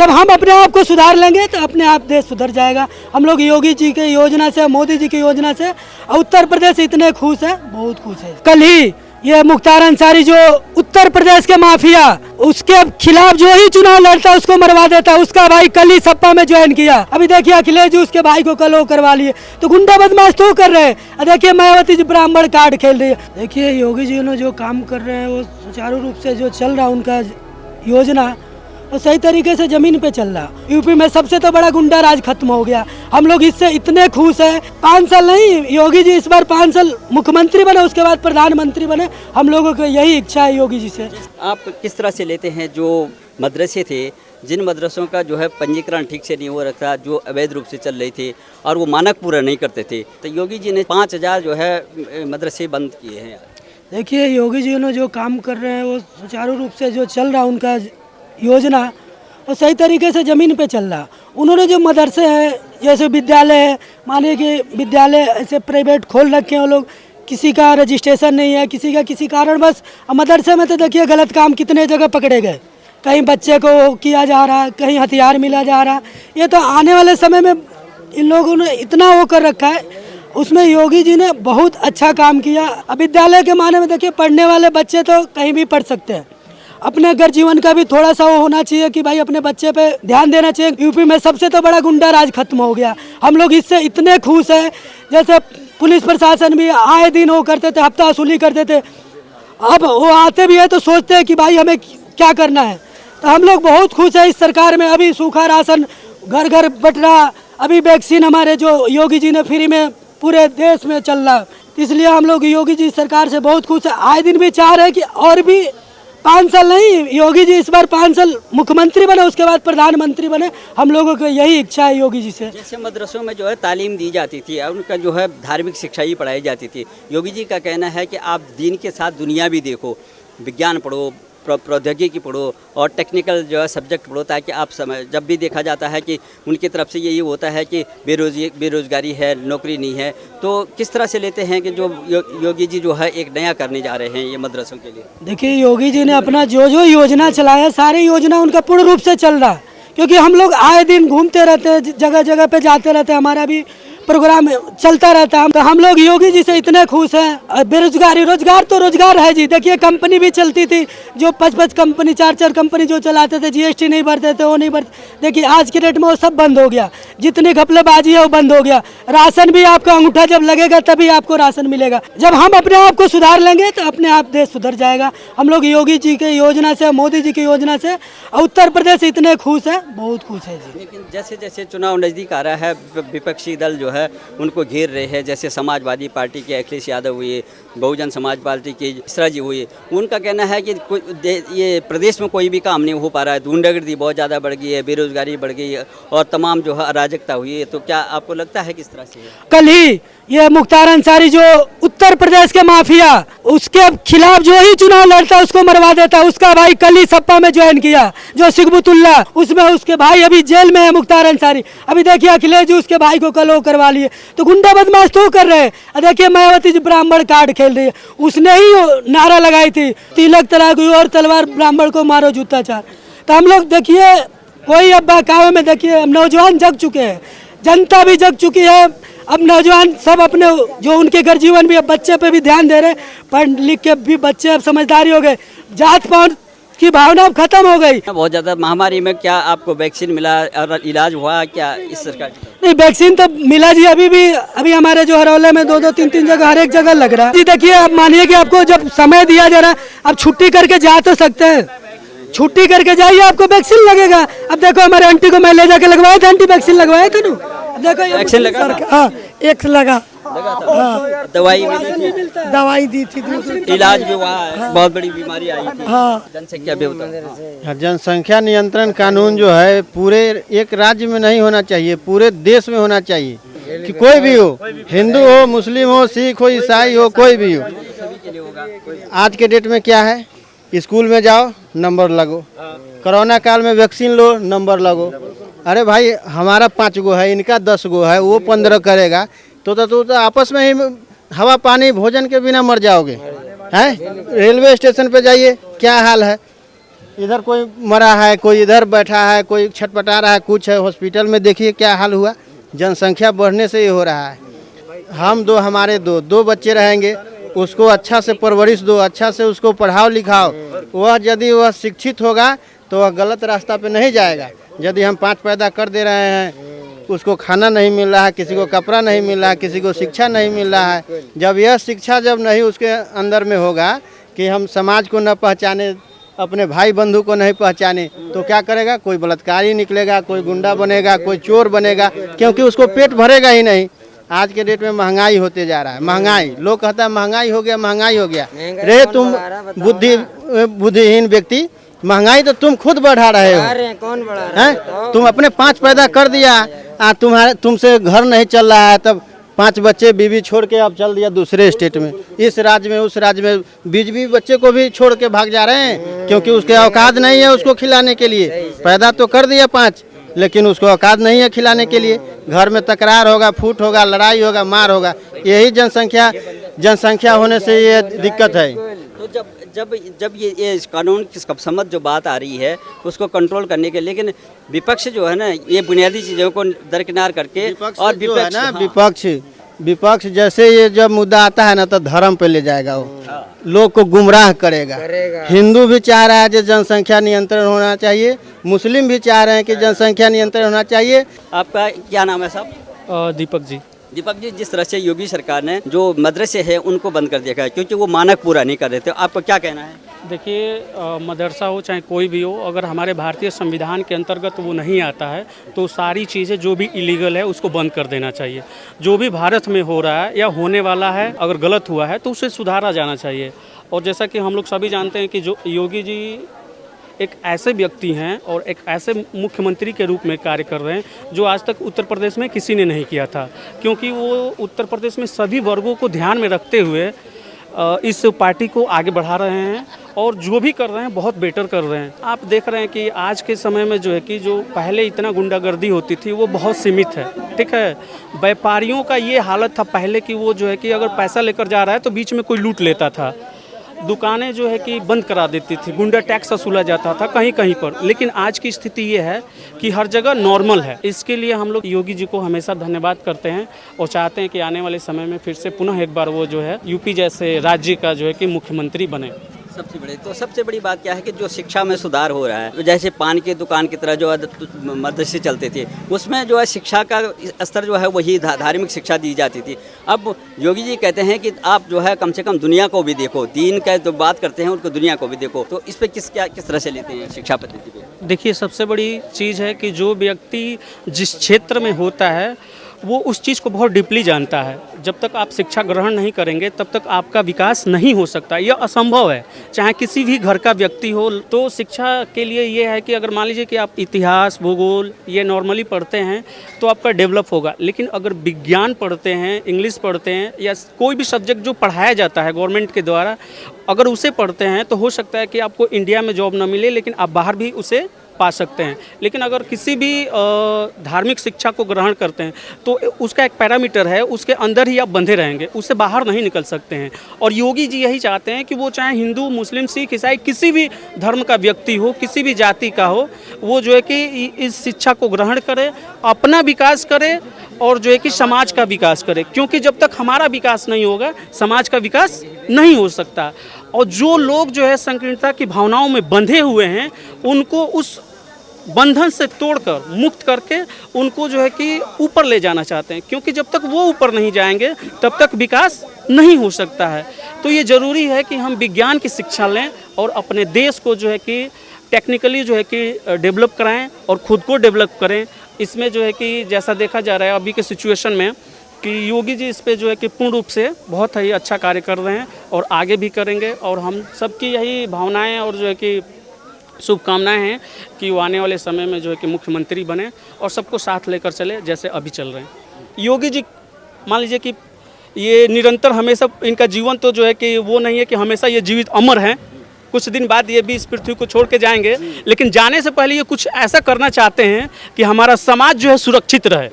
जब हम अपने आप को सुधार लेंगे तो अपने आप देश सुधर जाएगा। हम लोग योगी जी के योजना से, मोदी जी की योजना से उत्तर प्रदेश इतने खुश है, बहुत खुश है। कल ही ये मुख्तार अंसारी जो उत्तर प्रदेश के माफिया, उसके खिलाफ जो ही चुनाव लड़ता उसको मरवा देता, उसका भाई कल ही सपा में ज्वाइन किया। अभी देखिए अखिलेश जी उसके भाई को कल वो करवा लिए, तो गुंडा बदमाश तो कर रहे हैं। देखिए मायावती जी ब्राह्मण कार्ड खेल रही है। देखिए योगी जी ने जो काम कर रहे हैं वो सुचारू रूप से जो चल रहा है उनका योजना वो सही तरीके से जमीन पे चल रहा। यूपी में सबसे तो बड़ा गुंडा राज खत्म हो गया। हम लोग इससे इतने खुश हैं। 5 साल नहीं, योगी जी इस बार 5 साल मुख्यमंत्री बने, उसके बाद प्रधानमंत्री बने। हम लोगों को यही इच्छा है योगी जी से। आप किस तरह से लेते हैं जो मदरसे थे, जिन मदरसों का जो है पंजीकरण ठीक से नहीं हो रखा, जो अवैध रूप से चल रहे थे और वो मानक पूरा नहीं करते थे, तो योगी जी ने 5000 जो है मदरसे बंद किए हैं। देखिए योगी जी ने जो काम कर रहे हैं वो सुचारू रूप से जो चल रहा उनका योजना वो सही तरीके से ज़मीन पे चल रहा। उन्होंने जो मदरसे हैं, जैसे विद्यालय है, मानिए कि विद्यालय ऐसे प्राइवेट खोल रखे हैं वो लोग, किसी का रजिस्ट्रेशन नहीं है, किसी का किसी कारण बस। मदरसे में तो देखिए गलत काम कितने जगह पकड़े गए, कहीं बच्चे को किया जा रहा है, कहीं हथियार मिला जा रहा है। ये तो आने वाले समय में इन लोगों ने इतना वो कर रखा है, उसमें योगी जी ने बहुत अच्छा काम किया। अब विद्यालय के माने में देखिए पढ़ने वाले बच्चे तो कहीं भी पढ़ सकते हैं। अपने घर जीवन का भी थोड़ा सा वो होना चाहिए कि भाई अपने बच्चे पे ध्यान देना चाहिए। यूपी में सबसे तो बड़ा गुंडा राज खत्म हो गया। हम लोग इससे इतने खुश हैं। जैसे पुलिस प्रशासन भी आए दिन वो करते थे, हफ्ता वसूली करते थे, अब वो आते भी है तो सोचते हैं कि भाई हमें क्या करना है। तो हम लोग बहुत खुश हैं इस सरकार में। अभी सूखा राशन घर घर बट रहा, अभी वैक्सीन हमारे जो योगी जी ने फ्री में पूरे देश में चल रहा, इसलिए हम लोग योगी जी सरकार से बहुत खुश है। आए दिन भी चाह रहे हैं कि और भी 5 साल नहीं, योगी जी इस बार 5 साल मुख्यमंत्री बने, उसके बाद प्रधानमंत्री बने। हम लोगों को यही इच्छा है योगी जी से। जैसे मदरसों में जो है तालीम दी जाती थी और उनका जो है धार्मिक शिक्षा ही पढ़ाई जाती थी, योगी जी का कहना है कि आप दीन के साथ दुनिया भी देखो, विज्ञान पढ़ो, प्रौद्योगिकी पढ़ो और टेक्निकल जो है सब्जेक्ट पढ़ो, ताकि आप समय जब भी देखा जाता है कि उनकी तरफ से यही होता है कि बेरोजगारी है, नौकरी नहीं है। तो किस तरह से लेते हैं कि जो योगी जी जो है एक नया करने जा रहे हैं ये मदरसों के लिए? देखिए योगी जी ने अपना जो जो योजना चलाया, सारी योजना उनका पूर्ण रूप से चल रहा है। क्योंकि हम लोग आए दिन घूमते रहते हैं, जगह जगह पे जाते रहते हैं, हमारा भी प्रोग्राम चलता रहता है। तो हम लोग योगी जी से इतने खुश हैं। बेरोजगारी, रोजगार तो रोजगार है जी। देखिए कंपनी भी चलती थी, जो 5-5 कंपनी 4-4 कंपनी जो चलाते थे, जीएसटी नहीं भरते थे, वो नहीं भरते। देखिए आज के डेट में वो सब बंद हो गया, जितनी घपलेबाजी है वो बंद हो गया। राशन भी आपका अंगूठा जब लगेगा तभी आपको राशन मिलेगा। जब हम अपने आप को सुधार लेंगे तो अपने आप देश सुधर जाएगा। हम लोग योगी जी के योजना से, मोदी जी की योजना से उत्तर प्रदेश इतने खुश है, बहुत खुश है जी। लेकिन जैसे जैसे चुनाव नज़दीक आ रहा है, विपक्षी दल जो है उनको घेर रहे हैं। जैसे समाजवादी पार्टी के अखिलेश यादव हुए, बहुजन समाज पार्टी के इसरा जी हुए, उनका कहना है कि ये प्रदेश में कोई भी काम नहीं हो पा रहा है, गुंडागर्दी बहुत ज़्यादा बढ़ गई है, बेरोजगारी बढ़ गई है और तमाम जो है अराजकता हुई है। तो क्या आपको लगता है किस तरह से? कल ही ये मुख्तार अंसारी जो उत्तर प्रदेश के माफिया, उसके खिलाफ जो ही चुनाव लड़ता उसको मरवा देता, उसका भाई कल ही सपा में ज्वाइन किया, जो सिकबुतुल्ला, उसमें उसके भाई अभी जेल में है मुख्तार अंसारी। अभी देखिए अखिलेश जी उसके भाई को कल वो करवा लिए, तो गुंडा बदमाश तो कर रहे हैं। देखिए मायावती जी ब्राह्मण कार्ड खेल रही है, उसने ही नारा लगाई थी, तिलक तलाक और तलवार ब्राह्मण को मारो जूता चार। तो हम लोग देखिए कोई अब बहकावे में, देखिए नौजवान जग चुके हैं, जनता भी जग चुकी है। अब नौजवान सब अपने जो उनके घर जीवन भी, अब बच्चे पे भी ध्यान दे रहे, पढ़ लिख के भी बच्चे अब समझदारी हो गए, जात पात की भावना अब खत्म हो गई। बहुत ज़्यादा महामारी में क्या आपको वैक्सीन मिला और इलाज हुआ क्या इस सरकार की? नहीं वैक्सीन तो मिला जी, अभी हमारे जो हरौले में 2-2 3-3 जगह हर एक जगह लग रहा है जी। देखिए अब मानिए कि आपको जब समय दिया जा रहा है, अब छुट्टी करके जा तो सकते हैं, छुट्टी करके जाइए आपको वैक्सीन लगेगा। अब देखो हमारे आंटी को मैं ले जाके लगवाया था, आंटी वैक्सीन लगवाया था ना। देखो वैक्सीन लगा? हाँ, एक लगा हाँ। दवाई मिली थी, दवाई दी थी, इलाज भी हुआ है। बहुत बड़ी बीमारी आई थी। हाँ। जनसंख्या भी होता। जनसंख्या नियंत्रण कानून जो है पूरे एक राज्य में नहीं होना चाहिए, पूरे देश में होना चाहिए कि कोई भी हो, हिंदू हो, मुस्लिम हो, सिख हो, ईसाई हो, कोई भी हो। आज के डेट में क्या है, स्कूल में जाओ नंबर लगो, कोरोना काल में वैक्सीन लो नंबर लगो। अरे भाई हमारा 5 गो है, इनका 10 गो है, वो 15 करेगा तो आपस में ही हवा पानी भोजन के बिना मर जाओगे हैं। रेलवे स्टेशन पे जाइए क्या हाल है, इधर कोई मरा है, कोई इधर बैठा है, कोई छटपटा रहा है, कुछ है। हॉस्पिटल में देखिए क्या हाल हुआ, जनसंख्या बढ़ने से ये हो रहा है। हम दो, हमारे दो बच्चे रहेंगे, उसको अच्छा से परवरिश दो, अच्छा से उसको पढ़ाओ लिखाओ। वह यदि वह शिक्षित होगा तो वह गलत रास्ता पे नहीं जाएगा। यदि हम 5 पैदा कर दे रहे हैं, उसको खाना नहीं मिल रहा है, किसी को कपड़ा नहीं मिल रहा है, किसी को शिक्षा नहीं मिल रहा है, जब यह शिक्षा जब नहीं उसके अंदर में होगा कि हम समाज को न पहचाने, अपने भाई बंधु को नहीं पहचाने, तो क्या करेगा? कोई बलात्कारी निकलेगा, कोई गुंडा बनेगा, कोई चोर बनेगा, क्योंकि उसको पेट भरेगा ही नहीं। आज के डेट में महंगाई होते जा रहा है। महंगाई, लोग कहता है महंगाई हो गया, महंगाई हो गया। रे तुम बुद्धिहीन व्यक्ति, महंगाई तो तुम खुद बढ़ा रहे हो। कौन बढ़ा रहा है? तुम अपने 5 पैदा कर दिया, तुमसे घर नहीं चल रहा है, तब 5 बच्चे बीवी छोड़ के अब चल दिया दूसरे स्टेट में, इस राज्य में उस राज्य में। बीवी बच्चे को भी छोड़ के भाग जा रहे हैं, क्योंकि उसके औकात नहीं है उसको खिलाने के लिए। पैदा तो कर दिया 5, लेकिन उसको औकात नहीं है खिलाने के लिए। घर में तकरार होगा, फूट होगा, लड़ाई होगा, मार होगा। यही जनसंख्या होने से ये दिक्कत है। तो जब ये कानून की समझ जो बात आ रही है उसको कंट्रोल करने के, लेकिन विपक्ष जो है ना, ये बुनियादी चीज़ों को दरकिनार करके, और विपक्ष जैसे ये जब मुद्दा आता है ना, तो धर्म पे ले जाएगा, वो लोग को गुमराह करेगा। हिंदू भी चाह रहा है कि जनसंख्या नियंत्रण होना चाहिए, मुस्लिम भी चाह रहे हैं कि जनसंख्या नियंत्रण होना चाहिए। आपका क्या नाम है साहब? दीपक जी। दीपक जी, जिस तरह से योगी सरकार ने जो मदरसे हैं उनको बंद कर दिया है क्योंकि वो मानक पूरा नहीं कर रहे थे, आपका क्या कहना है? देखिए, मदरसा हो चाहे कोई भी हो, अगर हमारे भारतीय संविधान के अंतर्गत वो नहीं आता है तो सारी चीज़ें जो भी इलीगल है उसको बंद कर देना चाहिए। जो भी भारत में हो रहा है या होने वाला है, अगर गलत हुआ है तो उसे सुधारा जाना चाहिए। और जैसा कि हम लोग सभी जानते हैं कि जो योगी जी एक ऐसे व्यक्ति हैं और एक ऐसे मुख्यमंत्री के रूप में कार्य कर रहे हैं जो आज तक उत्तर प्रदेश में किसी ने नहीं किया था, क्योंकि वो उत्तर प्रदेश में सभी वर्गों को ध्यान में रखते हुए इस पार्टी को आगे बढ़ा रहे हैं और जो भी कर रहे हैं बहुत बेटर कर रहे हैं। आप देख रहे हैं कि आज के समय में जो है कि जो पहले इतना गुंडागर्दी होती थी वो बहुत सीमित है, ठीक है। व्यापारियों का ये हालत था पहले कि वो जो है कि अगर पैसा लेकर जा रहा है तो बीच में कोई लूट लेता था, दुकानें जो है कि बंद करा देती थी, गुंडा टैक्स वसूला जाता था कहीं कहीं पर। लेकिन आज की स्थिति ये है कि हर जगह नॉर्मल है। इसके लिए हम लोग योगी जी को हमेशा धन्यवाद करते हैं और चाहते हैं कि आने वाले समय में फिर से पुनः एक बार वो जो है यूपी जैसे राज्य का जो है कि मुख्यमंत्री बने। सबसे बड़ी बात क्या है कि जो शिक्षा में सुधार हो रहा है, जैसे पान की दुकान की तरह जो मदरसे चलते थे उसमें जो है शिक्षा का स्तर जो है वही धार्मिक शिक्षा दी जाती थी। अब योगी जी कहते हैं कि आप जो है कम से कम दुनिया को भी देखो, दीन का जो बात करते हैं उनको दुनिया को भी देखो, तो इस पर किस तरह से लेते हैं शिक्षा पद्धति पे? देखिए, सबसे बड़ी चीज़ है कि जो व्यक्ति जिस क्षेत्र में होता है वो उस चीज़ को बहुत डीपली जानता है। जब तक आप शिक्षा ग्रहण नहीं करेंगे तब तक आपका विकास नहीं हो सकता, यह असंभव है। चाहे किसी भी घर का व्यक्ति हो, तो शिक्षा के लिए ये है कि अगर मान लीजिए कि आप इतिहास, भूगोल ये नॉर्मली पढ़ते हैं तो आपका डेवलप होगा, लेकिन अगर विज्ञान पढ़ते हैं, इंग्लिश पढ़ते हैं या कोई भी सब्जेक्ट जो पढ़ाया जाता है गवर्नमेंट के द्वारा, अगर उसे पढ़ते हैं तो हो सकता है कि आपको इंडिया में जॉब न मिले लेकिन आप बाहर भी उसे पा सकते हैं। लेकिन अगर किसी भी धार्मिक शिक्षा को ग्रहण करते हैं तो उसका एक पैरामीटर है, उसके अंदर ही आप बंधे रहेंगे, उससे बाहर नहीं निकल सकते हैं। और योगी जी यही चाहते हैं कि वो चाहे हिंदू, मुस्लिम, सिख, ईसाई किसी भी धर्म का व्यक्ति हो, किसी भी जाति का हो, वो जो है कि इस शिक्षा को ग्रहण करे, अपना विकास करे और जो है कि समाज का विकास करे, क्योंकि जब तक हमारा विकास नहीं होगा समाज का विकास नहीं हो सकता। और जो लोग जो है संकीर्णता की भावनाओं में बंधे हुए हैं उनको उस बंधन से तोड़कर मुक्त करके उनको जो है कि ऊपर ले जाना चाहते हैं, क्योंकि जब तक वो ऊपर नहीं जाएंगे तब तक विकास नहीं हो सकता है। तो ये ज़रूरी है कि हम विज्ञान की शिक्षा लें और अपने देश को जो है कि टेक्निकली जो है कि डेवलप कराएं और ख़ुद को डेवलप करें। इसमें जो है कि जैसा देखा जा रहा है अभी के सिचुएशन में कि योगी जी इस पे जो है कि पूर्ण रूप से बहुत ही अच्छा कार्य कर रहे हैं और आगे भी करेंगे। और हम सबकी यही भावनाएं और जो है कि शुभकामनाएं हैं कि वो आने वाले समय में जो है कि मुख्यमंत्री बने और सबको साथ लेकर चले जैसे अभी चल रहे हैं। योगी जी मान लीजिए कि ये निरंतर हमेशा इनका जीवन तो जो है कि वो नहीं है कि हमेशा ये जीवित अमर हैं, कुछ दिन बाद ये भी इस पृथ्वी को छोड़ के जाएंगे, लेकिन जाने से पहले ये कुछ ऐसा करना चाहते हैं कि हमारा समाज जो है सुरक्षित रहे।